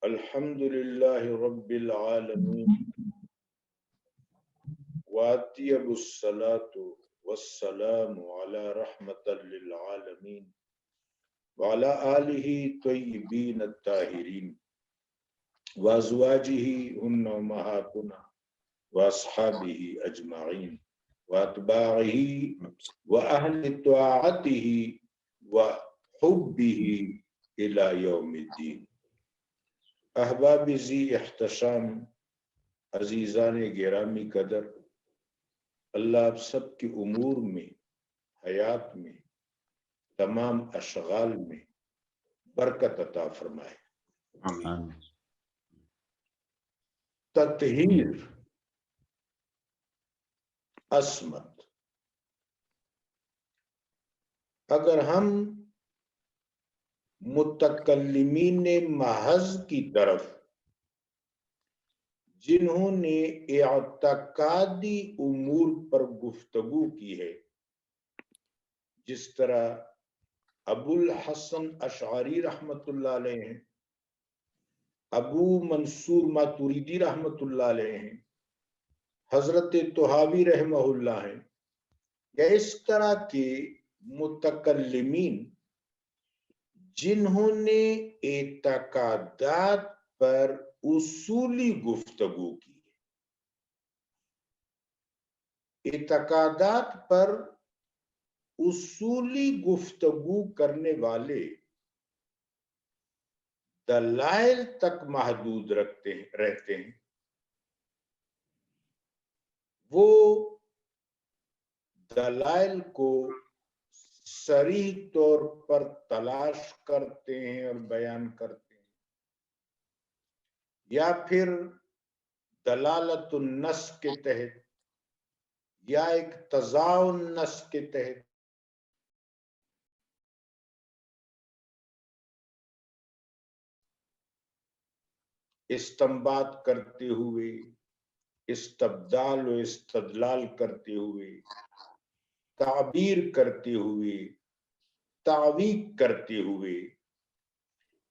الحمد للہ رب العالمین واتیب الصلاة والسلام علی رحمت للعالمین وعلی آلہ طیبین الطاہرین وازواجہ ہن امہاتنا واصحابہ اجمعین واتباعہ واہل طاعتہ وحبہ الی یوم الدین۔ احباب ذی احتشام، عزیزان گرامی قدر، اللہ آپ سب کے امور میں، حیات میں، تمام اشغال میں برکت عطا فرمائے۔ آمین۔ تطہیر، عصمت، اگر ہم متکلمین محض کی طرف جنہوں نے اعتقادی امور پر گفتگو کی ہے، جس طرح ابو الحسن اشعری رحمت اللہ علیہ ہیں، ابو منصور ماتوریدی رحمت اللہ علیہ ہیں، حضرت طحاوی رحمہ اللہ ہیں، یا اس طرح کے متکلمین جنہوں نے اعتقادات پر اصولی گفتگو کی ہے۔ اعتقادات پر اصولی گفتگو کرنے والے دلائل تک محدود رہتے ہیں، وہ دلائل کو صریح طور پر تلاش کرتے ہیں اور بیان کرتے ہیں، یا پھر دلالت النص کے تحت یا اقتضاء النص کے تحت استنباط کرتے ہوئے، استبدال و استدلال کرتے ہوئے، تعبیر کرتے ہوئے، تعویق کرتے ہوئے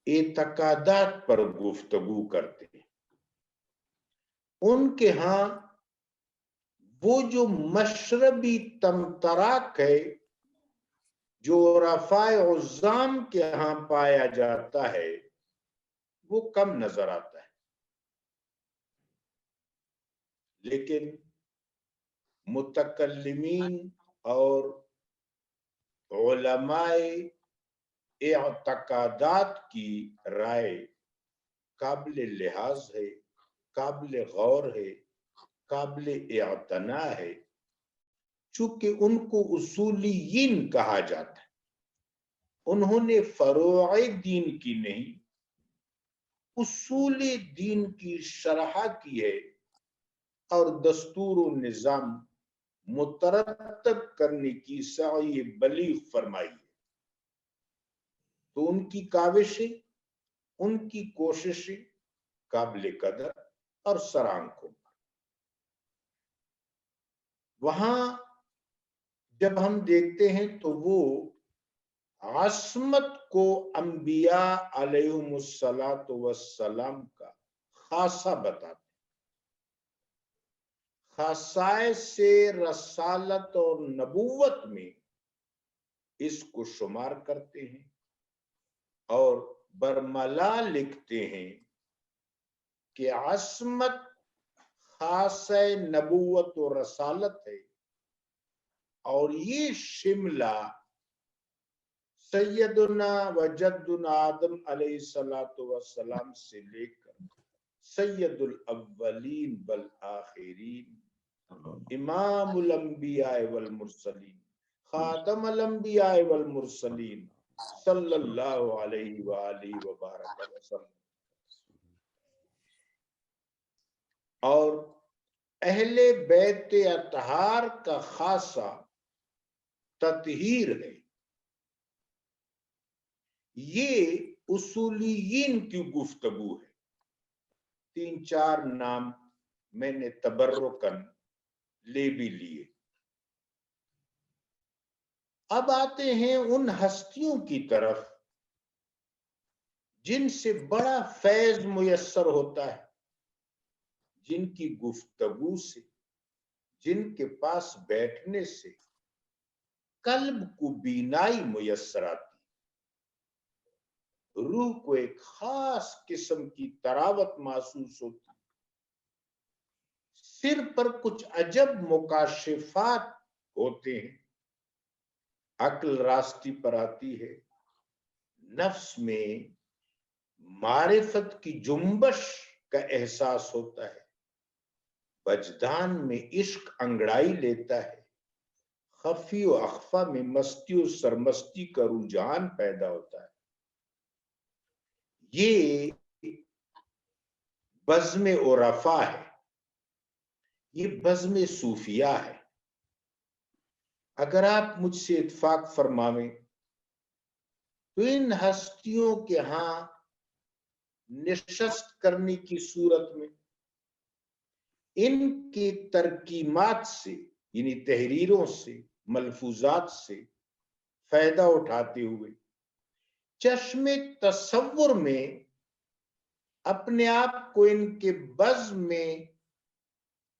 اعتقادات پر گفتگو کرتے ہیں۔ ان کے ہاں وہ جو مشربی تمتراک ہے جو رفاع عظام کے ہاں پایا جاتا ہے، وہ کم نظر آتا ہے، لیکن متکلمین اور علماء اعتقادات کی رائے قابل لحاظ ہے، قابل غور ہے، قابل اعتنا ہے، چونکہ ان کو اصولیین کہا جاتا ہے۔ انہوں نے فروع دین کی نہیں، اصول دین کی شرح کی ہے اور دستور و نظام مترتب کرنے کی سعی بلیغ فرمائی ہے۔ تو ان کی کاوشیں، ان کی کوششیں قابل قدر اور سرآنکھوں پر۔ وہاں جب ہم دیکھتے ہیں تو وہ عصمت کو انبیاء علیہم السلام کا خاصہ بتاتے ہیں، خصائص سے رسالت اور نبوت میں اس کو شمار کرتے ہیں اور برملا لکھتے ہیں کہ عصمت خاصہ نبوت و رسالت ہے، اور یہ شملہ سیدنا و جدنا آدم علیہ السلام سے لے کر سید الاولین والآخرین، امام الانبیاء والمرسلین، خاتم الانبیاء والمرسلین، صلی اللہ علیہ وآلہ وبارک وسلم، اور اہل بیت اطہار کا خاصہ تطہیر ہے۔ یہ اصولیین کی گفتگو ہے۔ 3-4 نام میں نے تبرکن لے بھی لیے۔ اب آتے ہیں ان ہستیوں کی طرف جن سے بڑا فیض میسر ہوتا ہے، جن کی گفتگو سے، جن کے پاس بیٹھنے سے قلب کو بینائی میسر آتی، روح کو ایک خاص قسم کی تراوت محسوس ہوتی، سر پر کچھ عجب مکاشفات ہوتے ہیں، عقل راستی پر آتی ہے، نفس میں معرفت کی جنبش کا احساس ہوتا ہے، وجدان میں عشق انگڑائی لیتا ہے، خفی و اخفا میں مستی و سرمستی کا رجحان پیدا ہوتا ہے۔ یہ بزم عرفا ہے، یہ بزم صوفیہ ہے۔ اگر آپ مجھ سے اتفاق فرماویں تو ان ہستیوں کے ہاں نشست کرنے کی صورت میں ان کی ترکیمات سے، یعنی تحریروں سے، ملفوظات سے فائدہ اٹھاتے ہوئے چشم تصور میں اپنے آپ کو ان کے بزم میں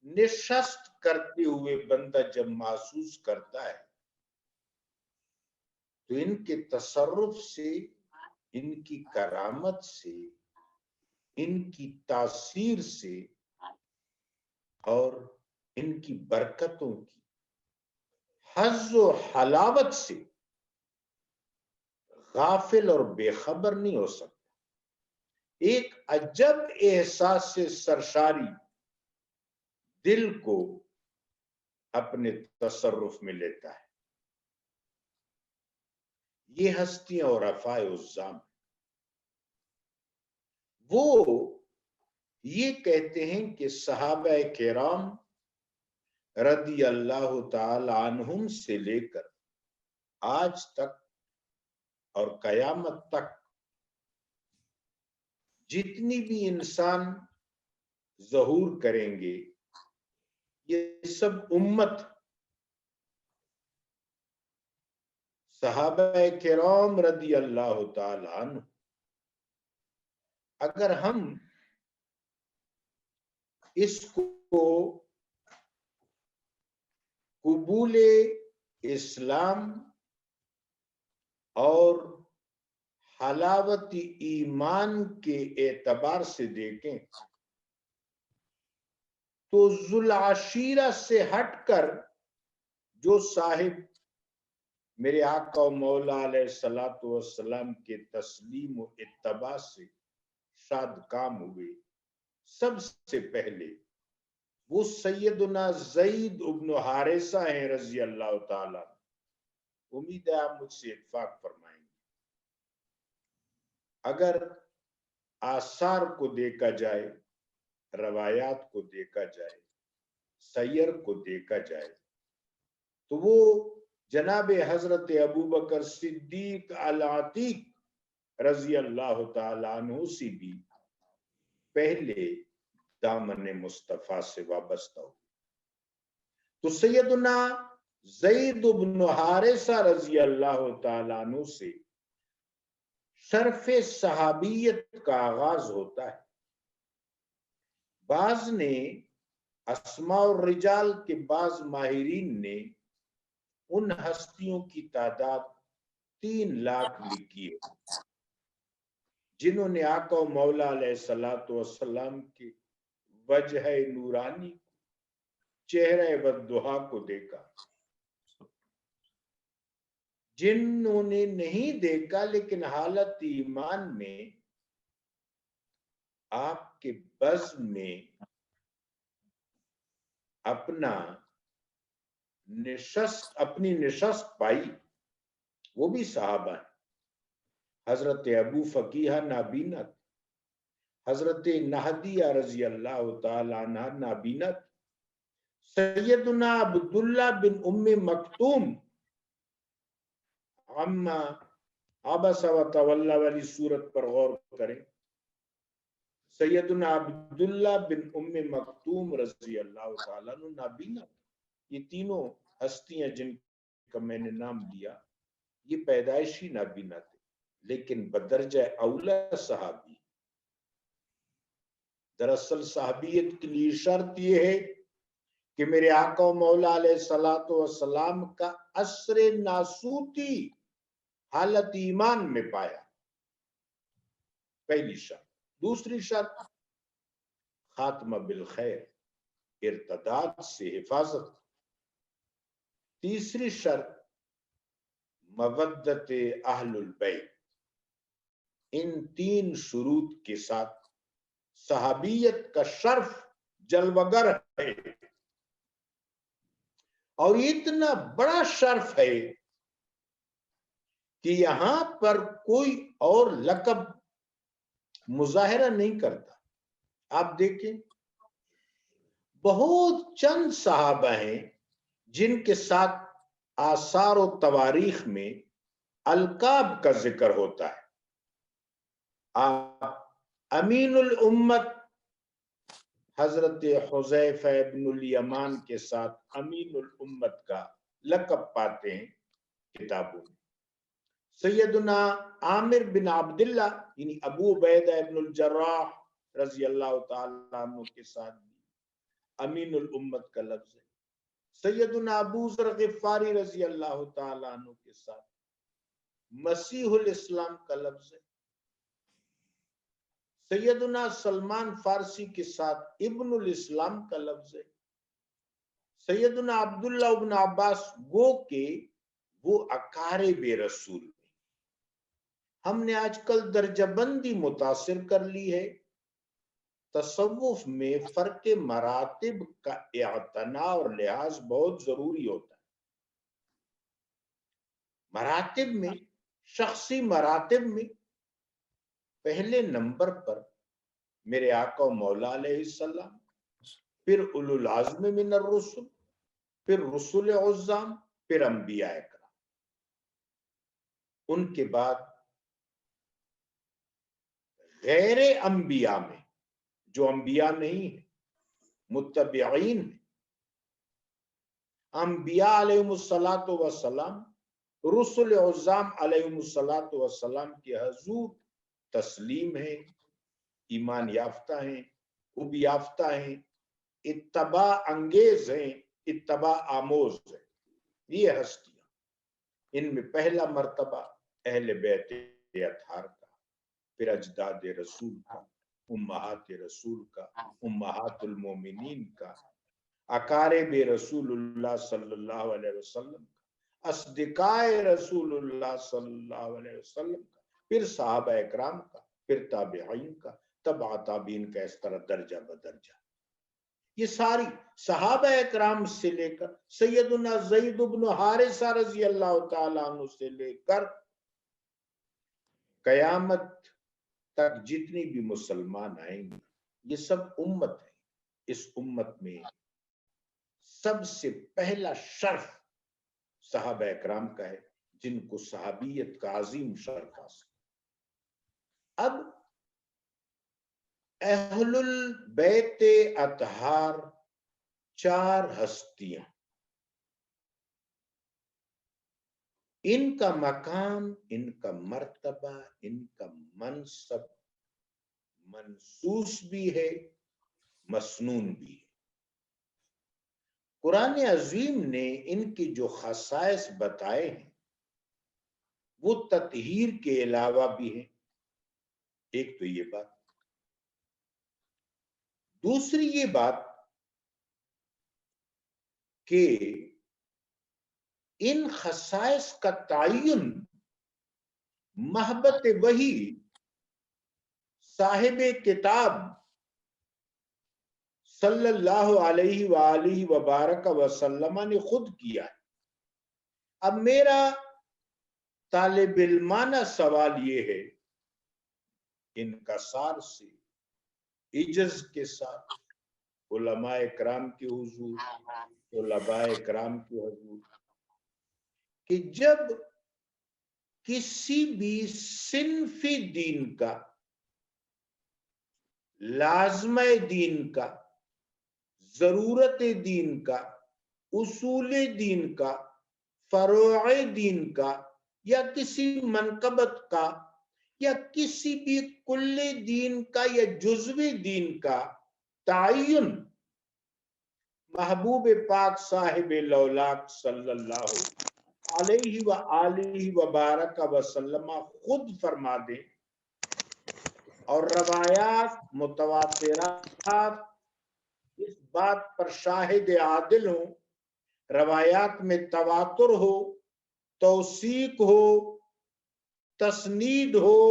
نشست کرتے ہوئے بندہ جب محسوس کرتا ہے تو ان کے تصرف سے، ان کی کرامت سے، ان کی تاثیر سے اور ان کی برکتوں کی حظ و حلاوت سے غافل اور بے خبر نہیں ہو سکتا۔ ایک عجب احساس سے سرشاری دل کو اپنے تصرف میں لیتا ہے۔ یہ ہستیاں اور افائے الزام، وہ یہ کہتے ہیں کہ صحابہ کرام رضی اللہ تعالی عنہم سے لے کر آج تک اور قیامت تک جتنی بھی انسان ظہور کریں گے، یہ سب امت صحابہ کرام رضی اللہ تعالی عنہ۔ اگر ہم اس کو قبول اسلام اور حلاوت ایمان کے اعتبار سے دیکھیں تو ذوالعشیرہ سے ہٹ کر جو صاحب میرے آقا و مولا علیہ الصلوۃ والسلام کے تسلیم و اتباع سے شاد کام ہوئے، سب سے پہلے وہ سیدنا زید ابن حارثہ ہیں رضی اللہ تعالیٰ۔ امید ہے آپ مجھ سے اتفاق فرمائیں گے۔ اگر آثار کو دیکھا جائے، روایات کو دیکھا جائے، سیر کو دیکھا جائے تو وہ جناب حضرت ابوبکر صدیق العتیق رضی اللہ تعالیٰ عنہ سے بھی پہلے دامن مصطفیٰ سے وابستہ ہو۔ تو سیدنا زید بن حارثہ رضی اللہ تعالیٰ عنہ سے شرف صحابیت کا آغاز ہوتا ہے۔ بعض نے اسماء الرجال کے بعض ماہرین نے ان ہستیوں کی تعداد 3 لاکھ لکھی ہے جنہوں نے آقا و مولا علیہ الصلوۃ والسلام کے وجہ نورانی چہرہ والضحا کو دیکھا، جنہوں نے نہیں دیکھا لیکن حالت ایمان میں آپ کے بزم میں اپنی نشست پائی، وہ بھی صحابہ ہیں۔ حضرت ابو فقیہ نابینا، حضرت نہدیہ رضی اللہ تعالی عنہ نابینا، سیدنا عبداللہ بن ام مکتوم عما عبس و تولی والی صورت پر غور کریں، سیدنا عبداللہ بن ام مکتوم رضی اللہ تعالیٰ عنہ نابینا۔ یہ تینوں ہستیاں جن کا میں نے نام لیا یہ پیدائشی نابینا تھے، لیکن بدرجہ اولا صحابی. دراصل صحابیت کے لیے شرط یہ ہے کہ میرے آقا و مولا علیہ الصلوۃ والسلام کا اثر ناسوتی حالت ایمان میں پایا، پہلی شرط. دوسری شرط خاتمہ بالخیر، ارتداد سے حفاظت. تیسری شرط مودت اہل البیت. ان تین شروط کے ساتھ صحابیت کا شرف جلوگر ہے، اور اتنا بڑا شرف ہے کہ یہاں پر کوئی اور لقب مظاہرہ نہیں کرتا. آپ دیکھیں بہت چند صحابہ ہیں جن کے ساتھ آثار و تواریخ میں القاب کا ذکر ہوتا ہے. آپ امین الامت حضرت حذیفہ ابن الیمان کے ساتھ امین الامت کا لقب پاتے ہیں کتابوں میں. سیدنا عامر بن عبداللہ یعنی ابو عبیدہ ابن الجراح رضی اللہ تعالیٰ عنہ کے ساتھ بھی امین الامت کا لفظ ہے. سیدنا ابو ذر غفاری رضی اللہ تعالیٰ عنہ کے ساتھ مسیح الاسلام کا لفظ ہے. سیدنا سلمان فارسی کے ساتھ ابن الاسلام کا لفظ ہے. سیدنا عبداللہ ابن عباس گو کے وہ اقارب رسول میں. ہم نے آج کل درجہ بندی متاثر کر لی ہے. تصوف میں فرق مراتب کا اعتناء اور لحاظ بہت ضروری ہوتا ہے. مراتب میں، شخصی مراتب میں پہلے نمبر پر میرے آقا و مولا علیہ السلام، پھر اولو العزم من الرسل، پھر رسول عظام، پھر انبیاء اکرام. ان کے بعد غیر انبیاء میں جو انبیاء نہیں ہیں، متبعین ہیں. انبیاء علیہم الصلاۃ والسلام، رسول عظام علیہم الصلاۃ والسلام کے حضور تسلیم ہیں، ایمان یافتہ ہیں، حب یافتہ ہیں، اتباع انگیز ہیں، اتباع آموز ہیں. یہ ہستیاں، ان میں پہلا مرتبہ اہل بیت اطہار کا، پھر اجداد رسول کا، امہات رسول کا، امہات المومنین کا، اقارب رسول اللہ صلی اللہ علیہ وسلم کا، اصدقاء رسول اللہ صلی اللہ علیہ وسلم کا، پھر صحابہ اکرام کا، پھر تابعین کا، تبع تابعین کا، اس طرح درجہ بدرجہ. یہ ساری صحابہ اکرام سے لے کر سیدنا زید بن حارثہ رضی اللہ تعالیٰ عنہ سے لے کر قیامت تک جتنی بھی مسلمان آئیں گے، یہ سب امت ہے. اس امت میں سب سے پہلا شرف صحابہ اکرام کا ہے، جن کو صحابیت کا عظیم شرف حاصل. اب اہل البیت اطہار چار ہستیاں، ان کا مقام، ان کا مرتبہ، ان کا منصب منصوص بھی ہے، مسنون بھی ہے. قرآن عظیم نے ان کی جو خصائص بتائے ہیں وہ تطہیر کے علاوہ بھی ہیں. ایک تو یہ بات. دوسری یہ بات کہ ان خصائص کا تعین محبت وحی صاحب کتاب صلی اللہ علیہ وآلہ وبارک وسلم نے خود کیا ہے. اب میرا طالب علمانہ سوال یہ ہے، انکسار سے، عجز کے ساتھ علماء اکرام کے حضور، طلباء اکرام کے حضور، کہ جب کسی بھی صنف دین کا، لازمہ دین کا، ضرورت دین کا، اصول دین کا، فروع دین کا، یا کسی منقبت کا یا کسی بھی کلی دین کا یا جزوی دین کا تعین محبوب پاک صاحب لولاک صلی اللہ علیہ وآلہ وبارک وسلم خود فرما دے اور روایات متواترات اس بات پر شاہد عادل ہوں، روایات میں تواتر ہو، توثیق ہو، تسنید ہو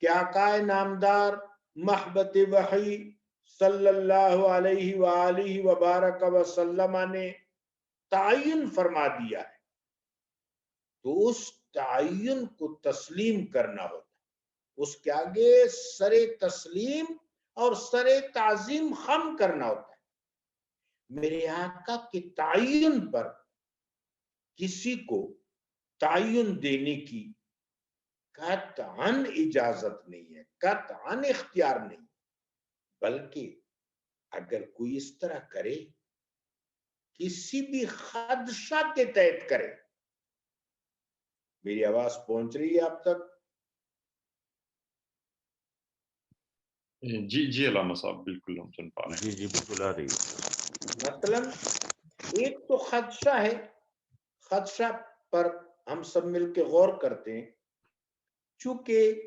کہ آقا نامدار محبت وحی صلی اللہ علیہ وآلہ وبارک وسلم نے تعین فرما دیا ہے، تو اس تعین کو تسلیم کرنا ہوتا ہے، اس کے آگے سر تسلیم اور سر تعظیم خم کرنا ہوتا ہے۔ میرے آقا کے تعین پر کسی کو تعین دینے کی قطعاً اجازت نہیں ہے، قطعاً اختیار نہیں، بلکہ اگر کوئی اس طرح کرے، کسی بھی خدشہ کے تحت کرے۔ میری آواز پہنچ رہی ہے آپ تک؟ جی علامہ صاحب، بالکل ہم سن پا رہے ہیں۔ جی بالکل آ رہی ہے۔ مثلا ایک تو خدشہ ہے، خدشہ پر ہم سب مل کے غور کرتے ہیں۔ چونکہ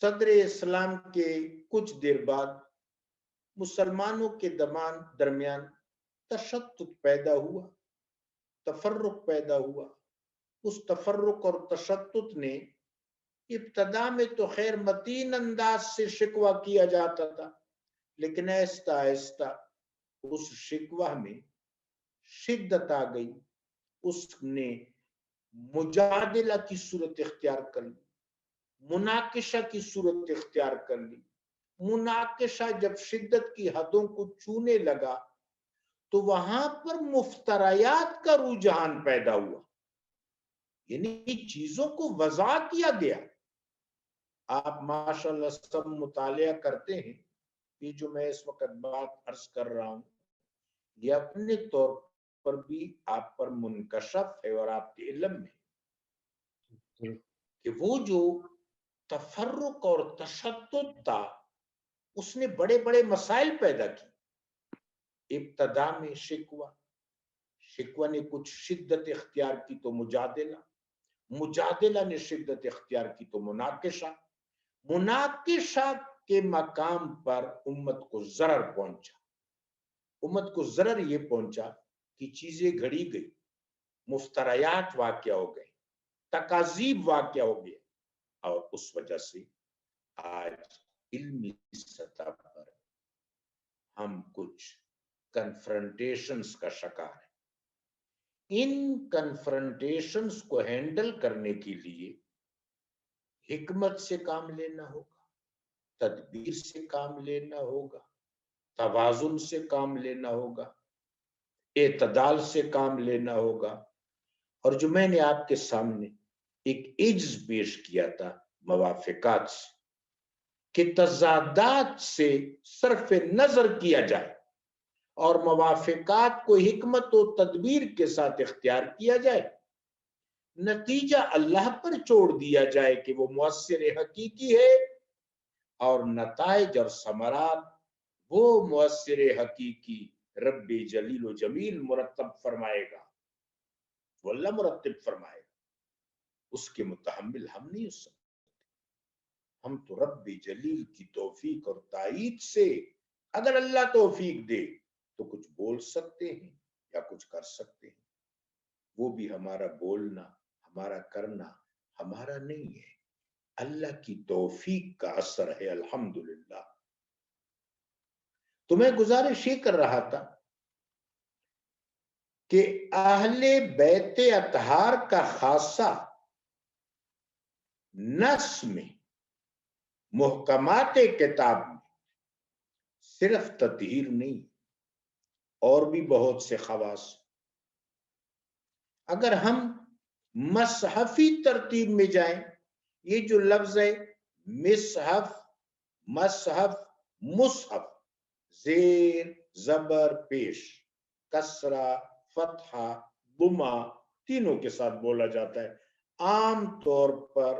صدر اسلام کے کچھ دیر بعد مسلمانوں کے درمیان تشدد پیدا ہوا، تفرق پیدا ہوا۔ اس تفرق اور تشدد نے ابتدا میں تو خیر متین انداز سے شکوہ کیا جاتا تھا، لیکن آہستہ آہستہ اس شکوہ میں شدت آ گئی، اس نے مجادلہ کی صورت اختیار کر لی، مناقشہ کی صورت اختیار کر لی۔ مناقشہ جب شدت کی حدوں کو چھونے لگا تو وہاں پر مفتریات کا رجحان پیدا ہوا، یعنی چیزوں کو وضع کیا گیا۔ آپ ماشاءاللہ سب مطالعہ کرتے ہیں، یہ جو میں اس وقت بات عرض کر رہا ہوں یہ اپنے طور پر بھی آپ پر منکشف ہے اور آپ کے علم میں کہ وہ جو تفرق اور تشدد تھا اس نے بڑے بڑے مسائل پیدا کی۔ ابتدا میں شکوہ نے کچھ شدت اختیار کی تو مجادلہ نے شدت اختیار کی تو مناقشہ کے مقام پر امت کو ضرر پہنچا۔ امت کو ضرر یہ پہنچا کہ چیزیں گھڑی گئی، مفتریات واقع ہو گئے، تکاذیب واقع ہو گئے، اور اس وجہ سے آج علمی سطح پر ہم کچھ کنفرنٹیشنز کا شکار ہیں۔ ان کنفرنٹیشنز کو ہینڈل کرنے کے لیے حکمت سے کام لینا ہوگا، تدبیر سے کام لینا ہوگا، توازن سے کام لینا ہوگا، اعتدال سے کام لینا ہوگا۔ اور جو میں نے آپ کے سامنے ایک عجز پیش کیا تھا موافقات سے، کہ تضادات سے صرف نظر کیا جائے اور موافقات کو حکمت و تدبیر کے ساتھ اختیار کیا جائے، نتیجہ اللہ پر چھوڑ دیا جائے کہ وہ مؤثر حقیقی ہے، اور نتائج اور ثمرات وہ مؤثر حقیقی رب جلیل و جمیل مرتب فرمائے گا، وہ اللہ مرتب فرمائے گا، اس کے متحمل ہم نہیں ہو سکتے۔ ہم تو رب جلیل کی توفیق اور تائید سے اگر اللہ توفیق دے تو کچھ بول سکتے ہیں یا کچھ کر سکتے ہیں، وہ بھی ہمارا بولنا، ہمارا کرنا ہمارا نہیں ہے، اللہ کی توفیق کا اثر ہے۔ الحمدللہ۔ تو میں گزارش یہ کر رہا تھا کہ اہل بیت اطہار کا خاصہ نص میں، محکمات کتاب میں صرف تطہیر نہیں، اور بھی بہت سے خواص۔ اگر ہم مصحفی ترتیب میں جائیں، یہ جو لفظ ہے مصحف، مصحف، مصحف، زیر زبر پیش، کسرہ، فتحہ، ضمہ تینوں کے ساتھ بولا جاتا ہے۔ عام طور پر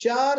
4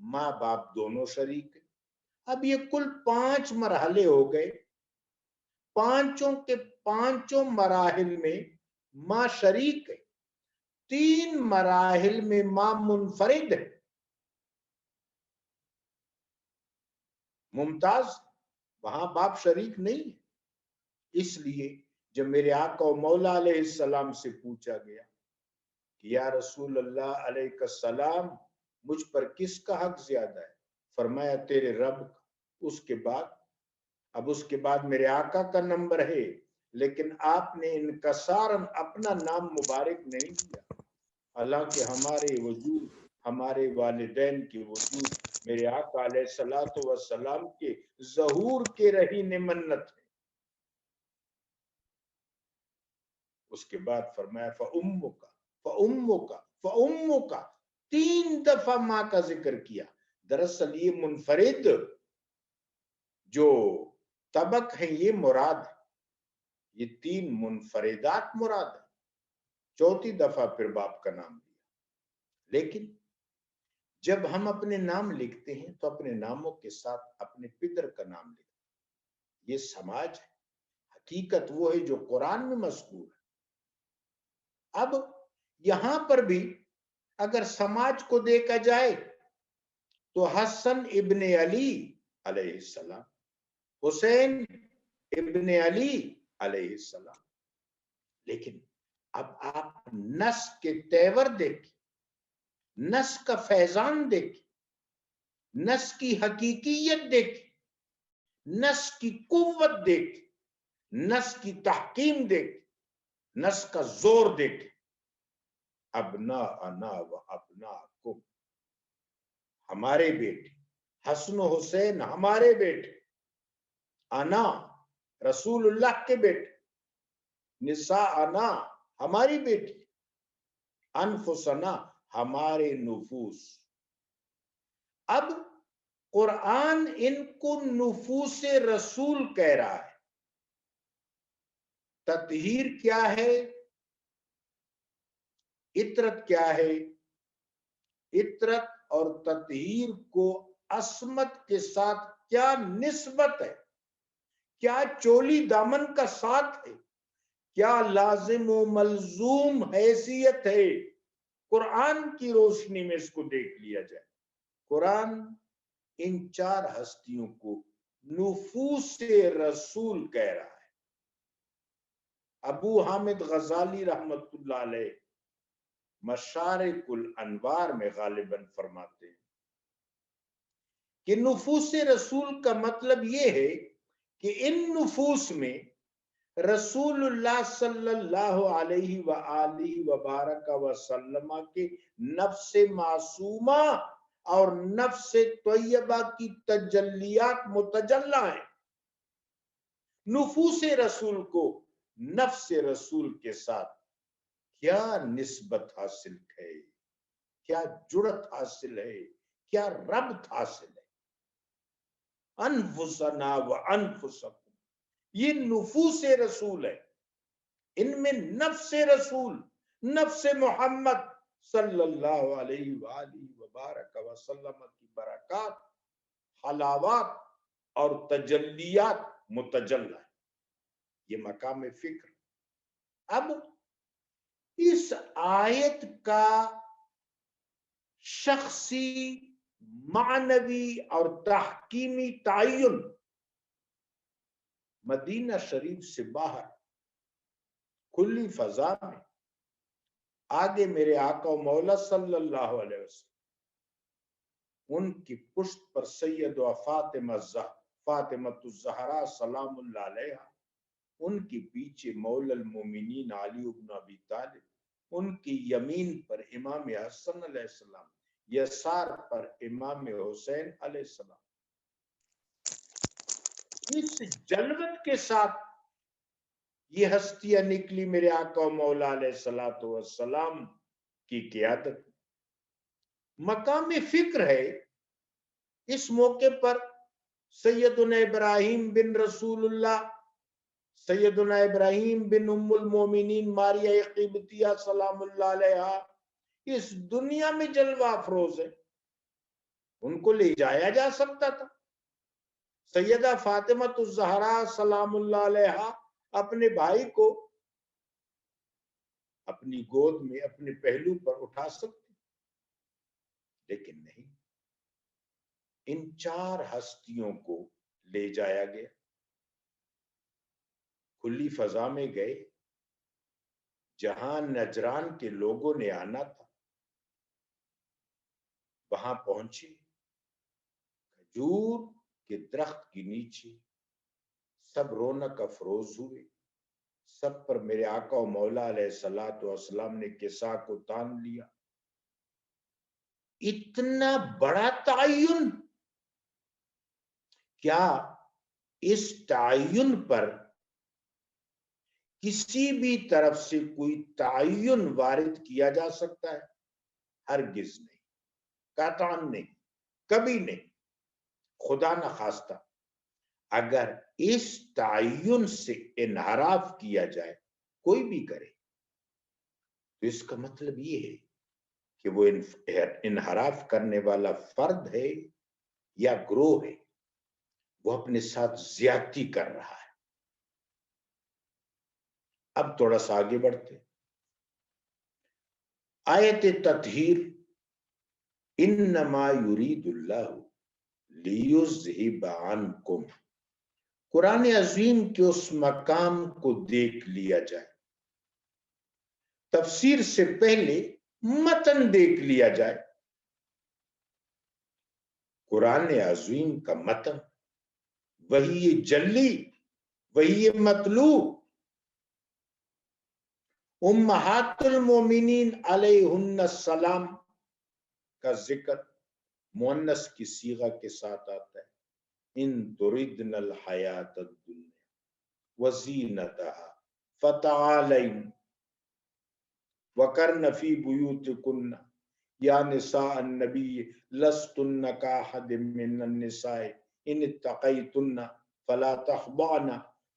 ماں باپ دونوں شریک ہیں. اب یہ کل 5 مرحلے ہو گئے. پانچوں کے پانچوں مراحل میں ماں شریک ہے. 3 مراحل میں ماں منفرد ہے. ممتاز، وہاں باپ شریک نہیں ہے. اس لیے جب میرے آقا و مولا علیہ السلام سے پوچھا گیا کہ یا رسول اللہ علیہ السلام مجھ پر کس کا حق زیادہ ہے؟ فرمایا تیرے رب کا. اس کے بعد میرے آقا کا نمبر ہے، لیکن آپ نے انکسارن اپنا نام مبارک نہیں دیا. حالانکہ ہمارے وجود، ہمارے والدین کے وجود میرے آقا علیہ السلام کے ظہور کے رہین منت ہے. اس کے بعد فرمایا فَأُمُّكَ فَأُمُّكَ فَأُمُّكَ، 3 دفعہ ماں کا ذکر کیا. دراصل یہ منفرد جو طبق ہے یہ مراد ہے، یہ 3 منفردات مراد ہے. 4تھی دفعہ پھر باپ کا نام لیا. لیکن جب ہم اپنے نام لکھتے ہیں تو اپنے ناموں کے ساتھ اپنے پدر کا نام لکھتے ہیں. یہ سماج ہے. حقیقت وہ ہے جو قرآن میں مذکور ہے. اب یہاں پر بھی اگر سماج کو دیکھا جائے تو حسن ابن علی علیہ السلام، حسین ابن علی علیہ السلام. لیکن اب آپ نس کے تیور دیکھیں، نس کا فیضان دیکھیں، نس کی حقیقیت دیکھیں، نس کی قوت دیکھیں، نس کی تحکیم دیکھیں، نس کا زور دیکھیں. ابناءنا و ابناءکم، ہمارے بیٹے حسن و حسین ہمارے بیٹے، انا رسول اللہ کے بیٹے، نساءنا ہماری بیٹی، انفسنا ہمارے نفوس. اب قرآن ان کو نفوس رسول کہہ رہا ہے. تطہیر کیا ہے؟ عطرت کیا ہے؟ عطرت اور تطہیر کو عصمت کے ساتھ کیا نسبت ہے؟ کیا چولی دامن کا ساتھ ہے؟ کیا لازم و ملزوم حیثیت ہے؟ قرآن کی روشنی میں اس کو دیکھ لیا جائے. قرآن ان 4 ہستیوں کو نفوس رسول کہہ رہا ہے. ابو حامد غزالی رحمت اللہ علیہ مشارق الانوار میں غالباً فرماتے ہیں کہ نفوس رسول کا مطلب یہ ہے کہ ان نفوس میں رسول اللہ صلی اللہ علیہ وآلہ وبارک وسلم کے نفس معصومہ اور نفس طیبہ کی تجلیات متجلہ ہیں. نفوس رسول کو نفس رسول کے ساتھ کیا نسبت حاصل ہے، کیا جڑت حاصل ہے، کیا ربط حاصل ہے. انفسنا و انفسکم، یہ نفوس رسول ہے. ان میں نفس رسول، نفس محمد صلی اللہ علیہ وآلہ وبارک وسلم کی برکات، حلاوات اور تجلیات متجلہ ہے. یہ مقام فکر. اب اس آیت کا شخصی، معنوی اور تحکیمی تعین مدینہ شریف سے باہر کھلی فضا میں آگے میرے آقا و مولا صلی اللہ علیہ وسلم، ان کی پشت پر سیدہ فاطمۃ الزہرا سلام اللہ علیہا، ان کے پیچھے مولا المومنین علی بن ابی طالب، ان کی یمین پر امام حسن علیہ السلام، یسار پر امام حسین علیہ السلام. اس جلوت کے ساتھ یہ ہستیاں نکلی میرے آقا و مولا علیہ السلام کی قیادت. مقام فکر ہے. اس موقع پر سیدنا ابراہیم بن رسول اللہ، سیدنا ابراہیم بن ام المومنین ماریہ قبطیہ سلام اللہ علیہا اس دنیا میں جلوہ افروز ہے. ان کو لے جایا جا سکتا تھا. سیدہ فاطمہ الزہرا سلام اللہ علیہا اپنے بھائی کو اپنی گود میں اپنے پہلو پر اٹھا سکتی، لیکن نہیں. ان 4 ہستیوں کو لے جایا گیا، کھلی فضا میں گئے. جہاں نجران کے لوگوں نے آنا تھا وہاں پہنچے. کھجور کے درخت کے نیچے سب رونق افروز ہوئے. سب پر میرے آقا و مولا علیہ الصلوۃ والسلام نے کسا کو تان لیا. اتنا بڑا تعین! کیا اس تعین پر کسی بھی طرف سے کوئی تعین وارد کیا جا سکتا ہے؟ ہرگز نہیں، قطعاً نہیں، کبھی نہیں. خدا نہ خواستہ اگر اس تعین سے انحراف کیا جائے، کوئی بھی کرے، تو اس کا مطلب یہ ہے کہ وہ انحراف کرنے والا فرد ہے یا گروہ ہے، وہ اپنے ساتھ زیادتی کر رہا ہے. اب تھوڑا سا آگے بڑھتے. آیت تطہیر، انما یرید اللہ لیذہب عنکم، قرآن عظیم کے اس مقام کو دیکھ لیا جائے. تفسیر سے پہلے متن دیکھ لیا جائے. قرآن عظیم کا متن، وہی جلی، وہی مطلوب، امہات المومنین علیہن السلام کا ذکر مؤنث کی صیغہ کے ساتھ آتا ہے. ان تردن الحیات الدنیا وزینتہا فتعالین وقرن فی بیوتکن یا نساء النبی لستن کاحد من النساء ان اتقیتن فلا تخضعن.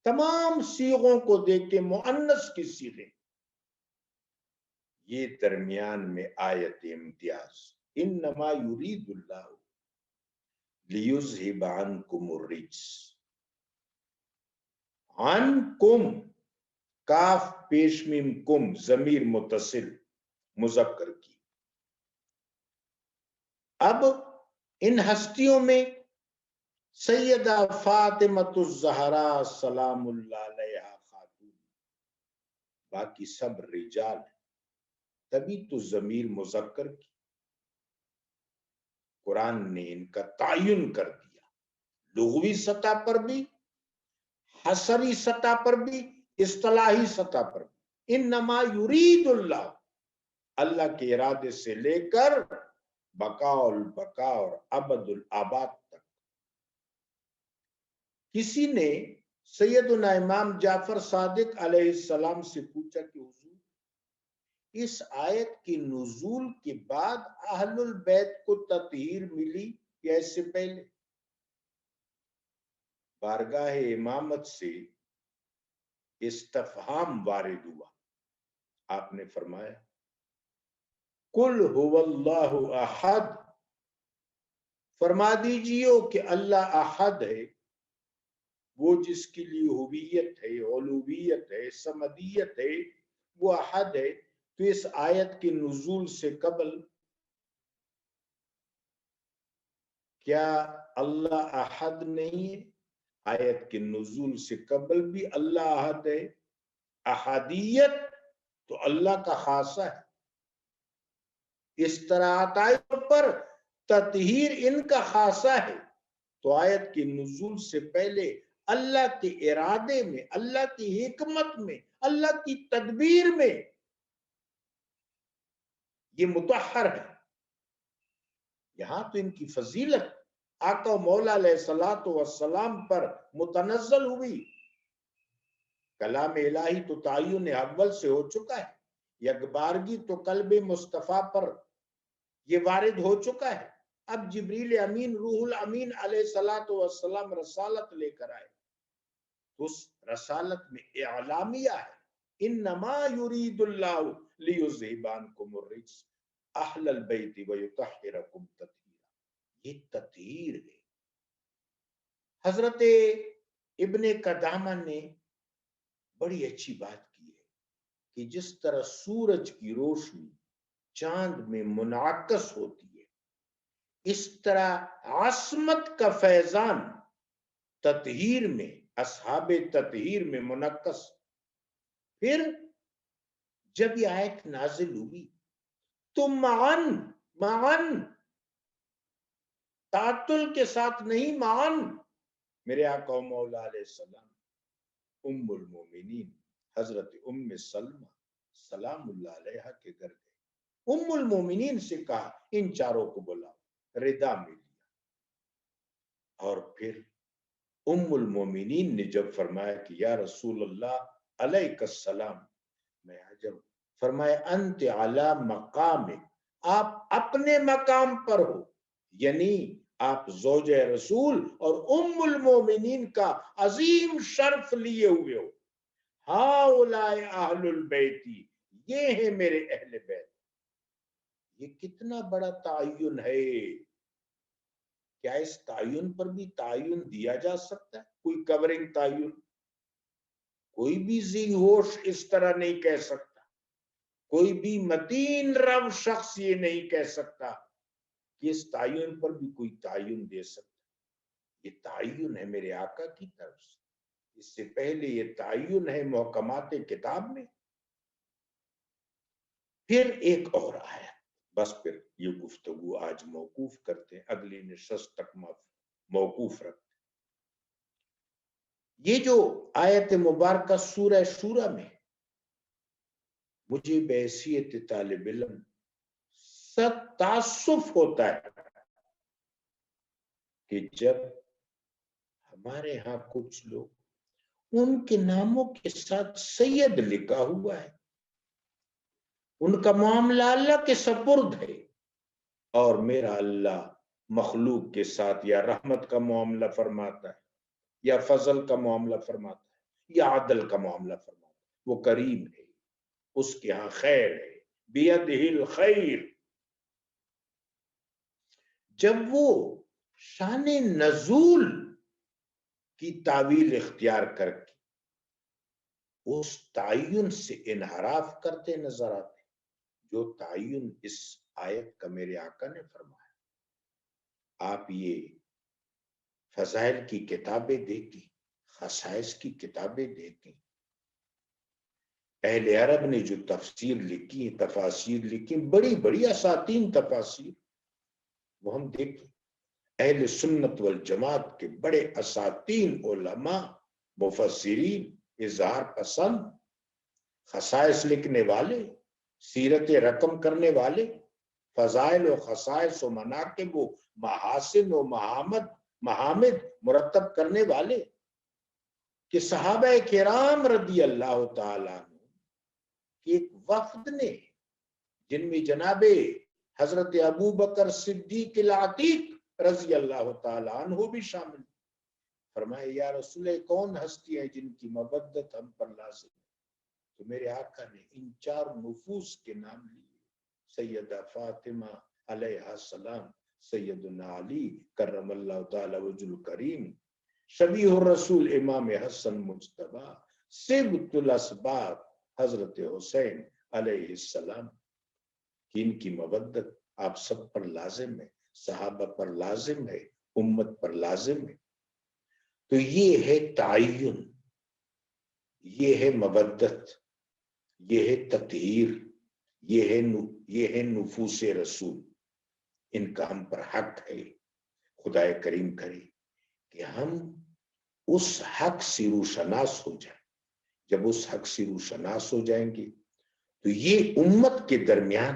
تمام صیغوں کو دیکھ کے مؤنث کی صیغیں، یہ درمیان میں آیت امتیاز، انما یرید اللہ لیذہب عنکم الرجس. عنکم، کاف پیش میم کم، ضمیر متصل مذکر کی. اب ان ہستیوں میں سیدہ فاطمۃ الزہرا سلام اللہ علیہا خاتون، باقی سب رجال ہیں، تبھی تو ضمیر مذکر کی. قرآن نے ان کا تعین کر دیا، لغوی سطح پر بھی، حصری سطح پر بھی، اصطلاحی سطح پر بھی. انما یرید اللہ، اللہ کے ارادے سے لے کر بقاء البقاء اور ابد الآباد تک. کسی نے سیدنا امام جعفر صادق علیہ السلام سے پوچھا کہ حضور، اس آیت کے نزول کے بعد اہل البیت کو تطہیر ملی یا اس سے پہلے؟ بارگاہ امامت سے استفہام وارد ہوا. آپ نے فرمایا قل هو اللہ احد، فرما دیجئے کہ اللہ احد ہے، وہ جس کے لیے ہویت ہے، علویت ہے، صمدیت ہے، وہ احد ہے. تو اس آیت کے نزول سے قبل کیا اللہ احد نہیں ہے؟ آیت کے نزول سے قبل بھی اللہ احد ہے. احدیت تو اللہ کا خاصہ ہے. استراعات پر تطہیر ان کا خاصہ ہے. تو آیت کے نزول سے پہلے اللہ کے ارادے میں، اللہ کی حکمت میں، اللہ کی تدبیر میں یہ مطہر ہے. یہاں تو ان کی فضیلت آقا و مولا علیہ الصلوۃ والسلام پر متنزل ہوئی. کلام الہی تو تعین اول سے ہو چکا ہے، یکبارگی تو قلب مصطفیٰ پر یہ وارد ہو چکا ہے. اب جبریل امین روح الامین علیہ الصلوۃ والسلام رسالت لے کر آئے، اس رسالت میں اعلامیہ ہے، انما یرید اللہ لیذہب عنکم الرجس اہل البیت ویطہرکم تطہیرا. یہ تطہیر ہے۔ حضرت ابن قدامہ نے بڑی اچھی بات کی ہے کہ جس طرح سورج کی روشنی چاند میں منعکس ہوتی ہے، اس طرح عصمت کا فیضان تطہیر میں، اصحاب تطہیر میں منعکس۔ پھر جب یہ آیت نازل ہوئی تو معن تعطل کے ساتھ نہیں، معن میرے آقا و مولا علیہ السلام ام المومنین حضرت ام سلمہ سلام اللہ علیہ کے گھر گئے۔ ام المومنین سے کہا ان چاروں کو بلاؤ، ردا میں لیا۔ اور پھر ام المومنین نے جب فرمایا کہ یا رسول اللہ علیک السلام، میں آ جاؤں، فرمایا انت علی مقامک، آپ اپنے مقام پر ہو، یعنی آپ زوجہ رسول اور ام المومنین کا عظیم شرف لیے ہوئے ہو۔ ہاؤلاء اہل البیتی، یہ ہیں میرے اہل بیت۔ یہ کتنا بڑا تعین ہے۔ کیا اس تعین پر بھی تعین دیا جا سکتا ہے؟ کوئی کورنگ تعین؟ کوئی بھی ذی ہوش اس طرح نہیں کہہ سکتا، کوئی بھی متین رو شخص یہ نہیں کہہ سکتا کہ اس تعین پر بھی کوئی تعین دے سکتا۔ یہ تعین ہے میرے آقا کی طرف سے، اس سے پہلے یہ تعین ہے محکمات کتاب میں۔ پھر ایک اور آیا، بس پھر یہ گفتگو آج موقوف کرتے ہیں، اگلی نشست تک موقوف رکھتے ہیں۔ یہ جو آیت مبارکہ سورہ شورى میں، مجھے بحیثیت طالب علم تعصف ہوتا ہے کہ جب ہمارے ہاں کچھ لوگ ان کے ناموں کے ساتھ سید لکھا ہوا ہے، ان کا معاملہ اللہ کے سپرد ہے، اور میرا اللہ مخلوق کے ساتھ یا رحمت کا معاملہ فرماتا ہے، یا فضل کا معاملہ فرماتا ہے، یا عدل کا معاملہ فرماتا ہے، وہ کریم ہے، اس کے ہاں خیر ہے، بیدہ الخیر۔ جب وہ شان نزول کی تعویل اختیار کر کے اس تعین سے انحراف کرتے نظر آتے، جو تعین اس آیت کا میرے آقا نے فرمایا۔ آپ یہ فضائل کی کتابیں دیکھیں، خصائص کی کتابیں دیکھیں، اہل عرب نے جو تفسیر لکھی، تفاسیر لکھی، بڑی بڑی اساطین تفاسیر، وہ ہم دیکھیں۔ اہل سنت والجماعت کے بڑے اساطین علماء مفسرین، اظہار پسند، خصائص لکھنے والے، سیرت رقم کرنے والے، فضائل و خصائص و مناقب و محاسن و محامد مرتب کرنے والے، کہ صحابہ کرام رضی اللہ تعالیٰ عنہ کہ ایک وفد نے، جن میں جناب حضرت ابو بکر صدیق العتیق رضی اللہ تعالیٰ عنہ بھی شامل، فرمائے یا رسول اللہ، کون ہستی ہیں جن کی مودت ہم پر لازم ہے؟ تو میرے آقا نے ان چار نفوس کے نام لیے، سیدہ فاطمہ علیہ السلام، سیدنا علی کرم اللہ تعالی وجہ الکریم، شبیہ الرسول امام حسن مجتبی، سبط الاسباط حضرت حسین علیہ السلام، کہ ان کی مودت آپ سب پر لازم ہے، صحابہ پر لازم ہے، امت پر لازم ہے۔ تو یہ ہے تعین، یہ ہے مودت، یہ ہے تطہیر، یہ ہے نفوس رسول، ان کا ہم پر حق ہے۔ خدا کریم کرے کہ ہم اس حق سے روشناس ہو جائیں۔ جب اس حق سے روشناس ہو جائیں گے تو یہ امت کے درمیان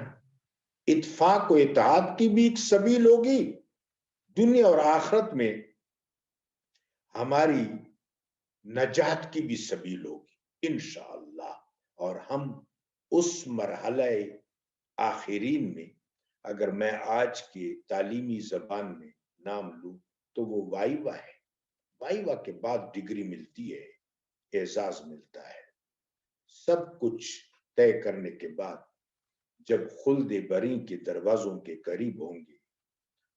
اتفاق و اتحاد کی بھی ایک سبیل ہوگی، دنیا اور آخرت میں ہماری نجات کی بھی سبیل ہوگی انشاءاللہ۔ اور ہم اس مرحلہ آخرین میں، اگر میں آج کے تعلیمی زبان میں نام لوں تو وہ وائوا ہے۔ وائوا کے بعد ڈگری ملتی ہے، اعزاز ملتا ہے۔ سب کچھ طے کرنے کے بعد جب خلد بری کے دروازوں کے قریب ہوں گے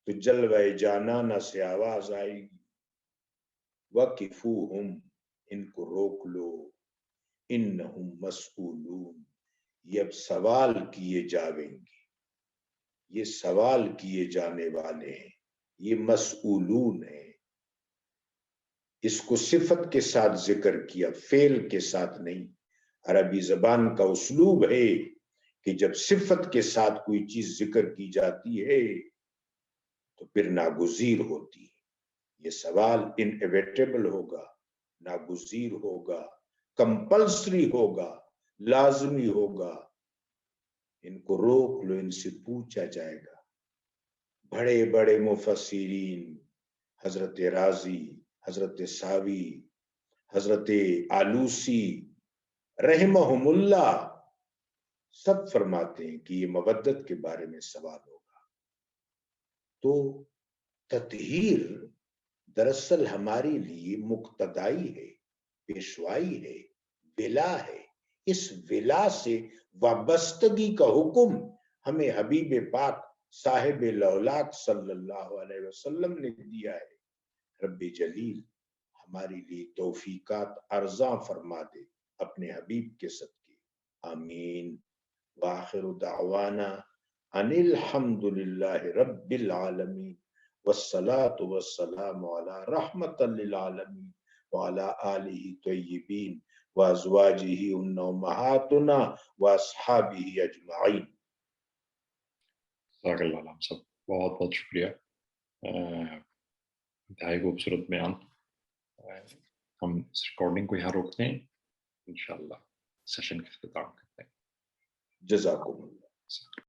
تو جلوہ جانانہ سے آواز آئے گی وَقِفُوهُمْ، ان کو روک لو، انہم مسئولون، یہ اب سوال کیے جاویں گے، یہ سوال کیے جانے والے ہیں، یہ مسئولون ہیں۔ اس کو صفت کے ساتھ ذکر کیا، فعل کے ساتھ نہیں۔ عربی زبان کا اسلوب ہے کہ جب صفت کے ساتھ کوئی چیز ذکر کی جاتی ہے تو پھر ناگزیر ہوتی ہے۔ یہ سوال انیویٹیبل ہوگا، ناگزیر ہوگا، کمپلسری ہوگا، لازمی ہوگا۔ ان کو روک لو، ان سے پوچھا جائے گا۔ بڑے بڑے مفسرین، حضرت رازی، حضرت ساوی، حضرت آلوسی رحمہم اللہ سب فرماتے ہیں کہ یہ مودت کے بارے میں سوال ہوگا۔ تو تطہیر دراصل ہمارے لیے مقتدائی ہے، پیشوائی ہے، ولا ہے۔ اس ولا سے وابستگی کا حکم ہمیں حبیب پاک صاحب لولاک صلی اللہ علیہ وسلم نے دیا ہے۔ رب جلیل ہمارے لیے توفیقات ارزاں فرما دے اپنے حبیب کے صدقے، آمین۔ وآخر دعوانا ان الحمد للہ رب العالمین، والصلاة والسلام علی رحمت للعالمین وعلی آلہ طیبین وازواجہ امہاتنا واصحابہ اجمعین۔ جزاک اللہ علام صاحب، بہت بہت شکریہ، انتہائی خوبصورت بیان۔ ہم اس ریکارڈنگ کو یہاں روکتے ہیں، انشاءاللہ سیشن کا اختتام کرتے ہیں۔ جزاکم اللہ۔